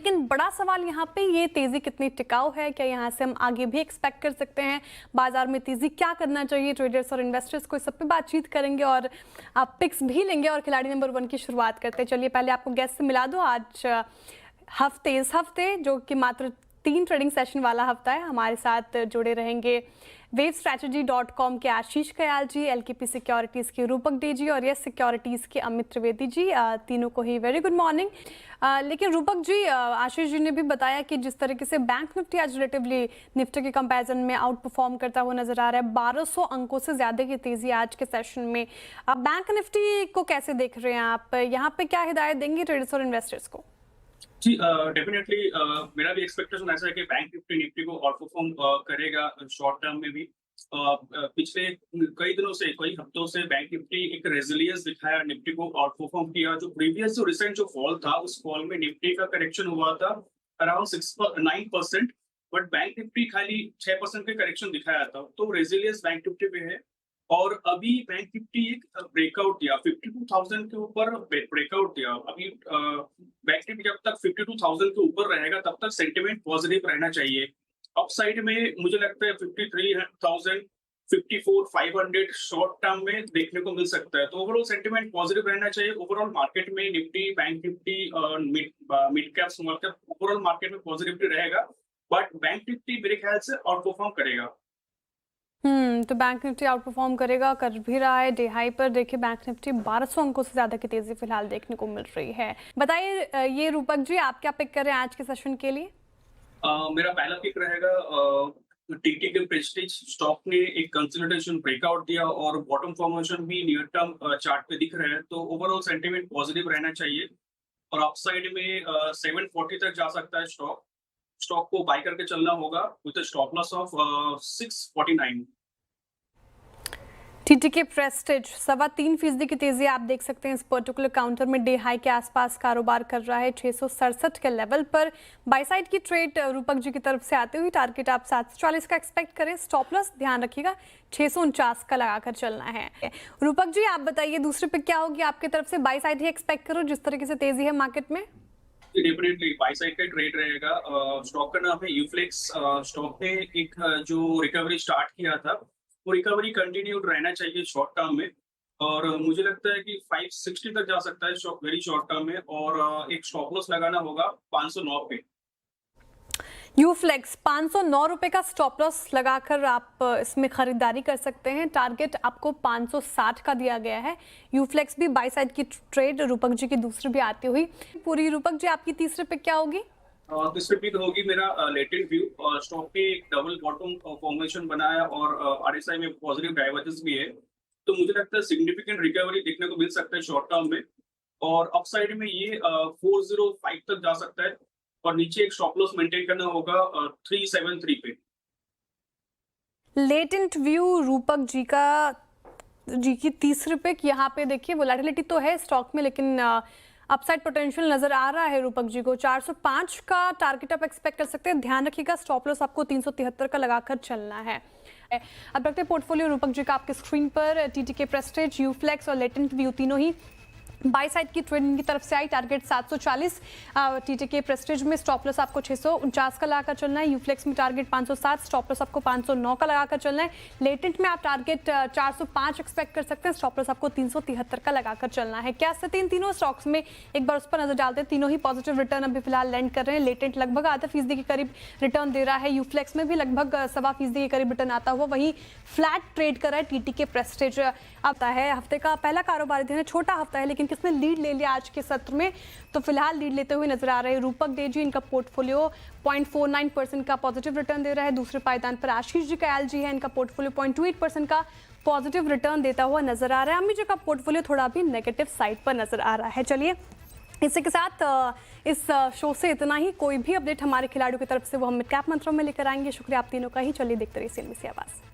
लेकिन बड़ा सवाल यहाँ पे ये तेजी कितनी टिकाऊ है, क्या यहाँ से हम आगे भी एक्सपेक्ट कर सकते हैं? बाजार में तेजी क्या करना चाहिए ट्रेडर्स और इन्वेस्टर्स को, इस सब पे बातचीत करेंगे और आप पिक्स भी लेंगे। और खिलाड़ी नंबर 1 की शुरुआत करते हैं। चलिए पहले आपको गेस्ट से मिला दो। आज इस हफ्ते जो कि मात्र 3 ट्रेडिंग सेशन वाला हफ्ता है, हमारे साथ जुड़े रहेंगे wavestrategy.com के आशीष कयाल जी, एलकेपी सिक्योरिटीज़ के रूपक डे जी और यस सिक्योरिटीज़ के अमित त्रिवेदी जी। तीनों को ही वेरी गुड मॉर्निंग। लेकिन रूपक जी, आशीष जी ने भी बताया कि जिस तरीके से बैंक निफ्टी आज रिलेटिवली निफ्टी के कंपैरिजन में आउट परफॉर्म करता हुआ नजर आ रहा है, 1200 अंकों से ज्यादा की तेजी आज के सेशन में। बैंक निफ्टी को कैसे देख रहे हैं आप? यहाँ पे क्या हिदायत देंगे ट्रेडर्स और इन्वेस्टर्स को? जी डेफिनेटली मेरा भी एक्सपेक्टेशन ऐसा है कि बैंक निफ्टी को आउट परफॉर्म करेगा शॉर्ट टर्म में भी। पिछले कई दिनों से, कई हफ्तों से बैंक निफ्टी एक रेजिलियंस दिखाया, निफ्टी को आउट परफॉर्म किया। जो प्रीवियस जो रिसेंट जो फॉल था, उस फॉल में निफ्टी का करेक्शन हुआ था अराउंड 9%, बट बैंक निफ्टी खाली 6% का करेक्शन दिखाया था। तो रेजिलियंस बैंक निफ्टी पे है। और अभी बैंक निफ्टी एक ब्रेकआउट दिया 52,000 के ऊपर, ब्रेकआउट दिया। अभी बैंक निफ्टी जब तक 52,000 के ऊपर रहेगा तब तक सेंटिमेंट पॉजिटिव रहना चाहिए। अपसाइड में मुझे लगता है 53,000, 54,500 शॉर्ट टर्म में देखने को मिल सकता है। तो ओवरऑल सेंटिमेंट पॉजिटिव रहना चाहिए। ओवरऑल मार्केट में Nifty, bank Nifty, mid cap, small cap, overall market में पॉजिटिविटी रहेगा। बट बैंक निफ्टी मेरे ख्याल से आउट परफॉर्म करेगा। तो बैंक निफ्टी आउट परफॉर्म करेगा, कर भी रहा है। डे हाई पर देखिए बैंक निफ्टी 1200 अंकों से ज्यादा की तेजी फिलहाल देखने को मिल रही है। बताइए ये रूपक जी, आप क्या पिक कर रहे हैं आज के सेशन के लिए? मेरा पहला पिक रहेगा टीटीके प्रेस्टीज। स्टॉक ने एक कंसोलिडेशन ब्रेकआउट दिया और बॉटम फॉर्मेशन भी नियर टर्म चार्ट पे दिख रहे हैं। तो ओवरऑल सेंटीमेंट पॉजिटिव रहना चाहिए और अपसाइड में 740 तक जा सकता है स्टॉक। स्टॉक को बाय करके चलना होगा with stop loss of 649। TTK Prestige 3.25% की तेजी आप देख सकते हैं। इस पर्टिकुलर काउंटर में डे हाई के आसपास कारोबार कर रहा है 667 के लेवल पर। बाय साइड की ट्रेड रूपक जी की तरफ से आते हुए टारगेट आप 740 का एक्सपेक्ट करें। स्टॉप लॉस ध्यान रखिएगा 649 का लगाकर चलना है। रूपक जी आप बताइए दूसरे पे क्या होगी आपकी तरफ से? बाय साइड ही एक्सपेक्ट करो जिस तरीके से तेजी है मार्केट में? डेफिनेटली बाय साइड का ट्रेड रहेगा। स्टॉक का नाम है यूफ्लेक्स। स्टॉक ने एक जो रिकवरी स्टार्ट किया था, वो रिकवरी कंटिन्यूड रहना चाहिए शॉर्ट टर्म में। और मुझे लगता है कि 560 तक जा सकता है वेरी शॉर्ट टर्म में। और एक स्टॉप लॉस लगाना होगा 509 पे। यूफ्लेक्स 509 रुपए का स्टॉप लॉस लगाकर आप इसमें खरीदारी कर सकते हैं। टारगेट आपको 560 का दिया गया है। यूफ्लेक्स भी बाय साइड की ट्रेड रूपक जी की दूसरी भी आती हुई पूरी। रूपक जी आपकी तीसरे पे क्या होगी? तीसरे पिक होगी मेरा लेटेंट व्यू। स्टॉक ने एक डबल बॉटम फॉर्मेशन बनाया और आरएसआई में पॉजिटिव डाइवर्जेंस भी है। तो मुझे लगता है सिग्निफिकेंट रिकवरी देखने को मिल सकता है शॉर्ट टर्म में। और अपसाइड में ये 405 तक जा सकता है और नीचे एक स्टॉप लॉस मेंटेन करना होगा 373 पे। लेटेंट व्यू रूपक जी की तीसरे पिक। यहाँ पे देखिए वोलेटिलिटी तो है स्टॉक में, लेकिन अपसाइड पोटेंशियल नजर आ रहा है रूपक जी को। 405 का टारगेट आप एक्सपेक्ट कर सकते हैं। ध्यान रखिएगा स्टॉप लॉस आपको 373 का लगाकर चलना है। अब रखते हैं पोर्टफोलियो रूपक जी का आपके स्क्रीन पर। टीटीके प्रेस्टीज, यूफ्लेक्स और लेटेंट व्यू तीनों ही बाय साइड की ट्रेडिंग की तरफ से आई। टारगेट 740। टीटीके प्रेस्टीज में स्टॉप लॉस आपको 649 का लगाकर चलना है। यूफ्लेक्स में टारगेट 507, स्टॉप लॉस आपको 509 का लगाकर चलना है। लेटेंट में आप टारगेट 405 एक्सपेक्ट कर सकते हैं। स्टॉप लॉस आपको 373 का लगाकर चलना है। क्या स्थिति इन तीनों स्टॉक्स में, एक बार उस पर नजर डालते हैं। तीनों ही पॉजिटिव रिटर्न अभी फिलहाल लैंड कर रहे हैं। लेटेंट लगभग ½ के करीब रिटर्न दे रहा है। यूफ्लेक्स में भी लगभग 1.25% के करीब रिटर्न आता हुआ वहीं फ्लैट ट्रेड कर रहा है टीटीके प्रेस्टीज। आता है हफ्ते का पहला कारोबारी दिन है, छोटा हफ्ता है, लेकिन किसने लीड ले लिया आज के सत्र में? तो फिलहाल लीड लेते हुए नजर आ रहे हैं रूपक डे जी। इनका पोर्टफोलियो 0.49% का पॉजिटिव रिटर्न दे रहा है। दूसरे पायदान पर आशीष जी कयाल जी है। इनका पोर्टफोलियो 0.28% का पॉजिटिव रिटर्न देता हुआ नजर आ रहा है। अम्मी जी का पोर्टफोलियो थोड़ा भी नेगेटिव साइड पर नजर आ रहा है। चलिए इसी के साथ इस शो से इतना ही। कोई भी अपडेट हमारे खिलाड़ियों की तरफ से वो हम मिड कैप मंत्रों में लेकर आएंगे। शुक्रिया आप तीनों का ही। चलिए देखते रहिए CNBC आवाज़।